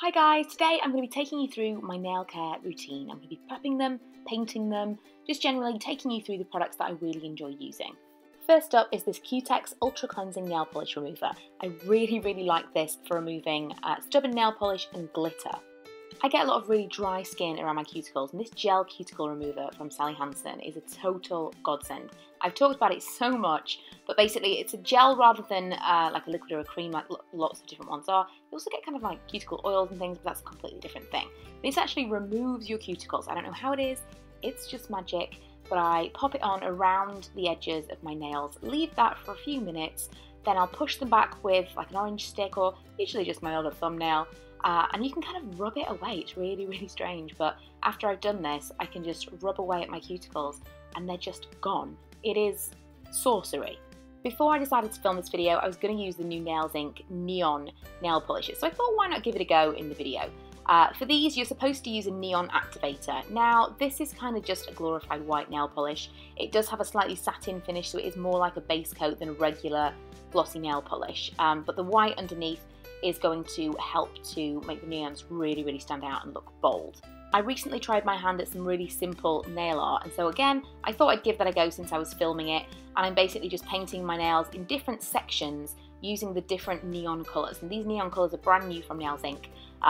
Hi guys, today I'm going to be taking you through my nail care routine. I'm going to be prepping them, painting them, just generally taking you through the products that I really enjoy using. First up is this Cutex Ultra Cleansing Nail Polish Remover. I really like this for removing stubborn nail polish and glitter. I get a lot of really dry skin around my cuticles, and this gel cuticle remover from Sally Hansen is a total godsend. I've talked about it so much, but basically it's a gel rather than like a liquid or a cream like lots of different ones are. You also get kind of like cuticle oils and things, but that's a completely different thing. This actually removes your cuticles. I don't know how it is, it's just magic, but I pop it on around the edges of my nails, leave that for a few minutes, then I'll push them back with like an orange stick or usually just my other thumbnail. And you can kind of rub it away. It's really strange, but after I've done this, I can just rub away at my cuticles and they're just gone. It is sorcery. Before I decided to film this video, I was going to use the new Nails Inc neon nail polishes, so I thought why not give it a go in the video. For these, you're supposed to use a neon activator. Now, this is kind of just a glorified white nail polish. It does have a slightly satin finish, so it is more like a base coat than a regular glossy nail polish, but the white underneath is going to help to make the neons really stand out and look bold. I recently tried my hand at some really simple nail art, and so again I thought I'd give that a go since I was filming it, and I'm basically just painting my nails in different sections using the different neon colours, and these neon colours are brand new from Nails Inc.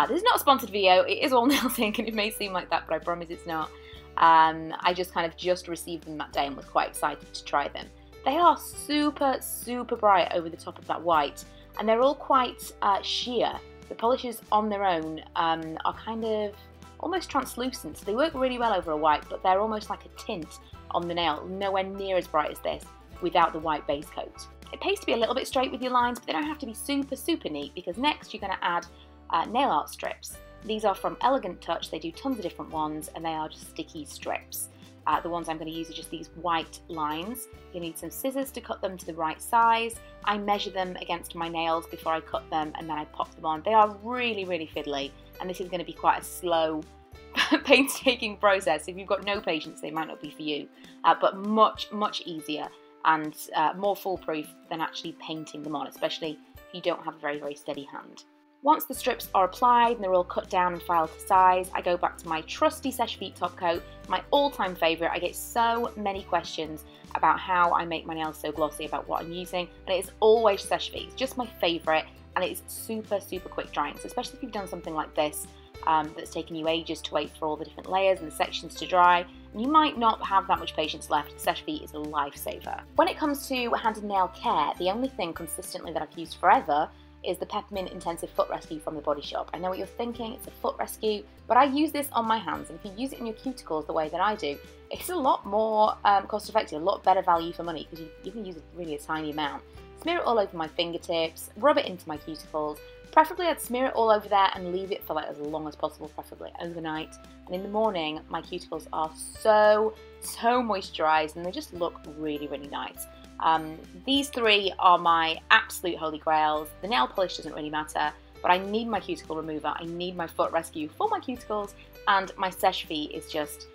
This is not a sponsored video, it is all Nails Inc and it may seem like that, but I promise it's not. I just received them that day and was quite excited to try them. They are super bright over the top of that white, and they're all quite sheer. The polishes on their own are kind of almost translucent, so they work really well over a white, but they're almost like a tint on the nail, nowhere near as bright as this without the white base coat. It pays to be a little bit straight with your lines, but they don't have to be super neat, because next you're going to add nail art strips. These are from Elegant Touch. They do tons of different ones, and they are just sticky strips. The ones I'm going to use are just these white lines. You need some scissors to cut them to the right size. I measure them against my nails before I cut them, and then I pop them on. They are really fiddly, and this is going to be quite a slow, painstaking process. If you've got no patience, they might not be for you, but much easier and more foolproof than actually painting them on, especially if you don't have a very steady hand. Once the strips are applied and they're all cut down and filed to size, I go back to my trusty Seche Vite top coat, my all-time favourite. I get so many questions about how I make my nails so glossy, about what I'm using, and it is always Seche Vite. It's just my favourite, and it is super quick drying, so especially if you've done something like this that's taken you ages to wait for all the different layers and the sections to dry, and you might not have that much patience left. Seche Vite is a lifesaver. When it comes to hand and nail care, the only thing consistently that I've used forever is the Peppermint Intensive Foot Rescue from the Body Shop. I know what you're thinking, it's a foot rescue, but I use this on my hands, and if you use it in your cuticles the way that I do, it's a lot more cost effective, a lot better value for money, because you can use really a tiny amount. Smear it all over my fingertips, rub it into my cuticles. Preferably I'd smear it all over there and leave it for like as long as possible, preferably overnight. And in the morning, my cuticles are so moisturized, and they just look really nice. These three are my absolute holy grails. The nail polish doesn't really matter, but I need my cuticle remover, I need my foot rescue for my cuticles, and my Seche Vite is just,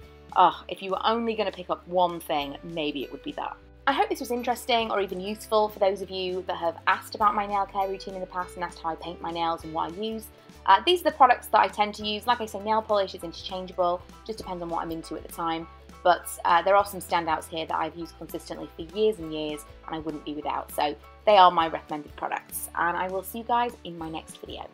if you were only going to pick up one thing, maybe it would be that. I hope this was interesting or even useful for those of you that have asked about my nail care routine in the past and asked how I paint my nails and what I use. These are the products that I tend to use. Like I say, nail polish is interchangeable, just depends on what I'm into at the time. But there are some standouts here that I've used consistently for years and years, and I wouldn't be without. So they are my recommended products, and I will see you guys in my next video.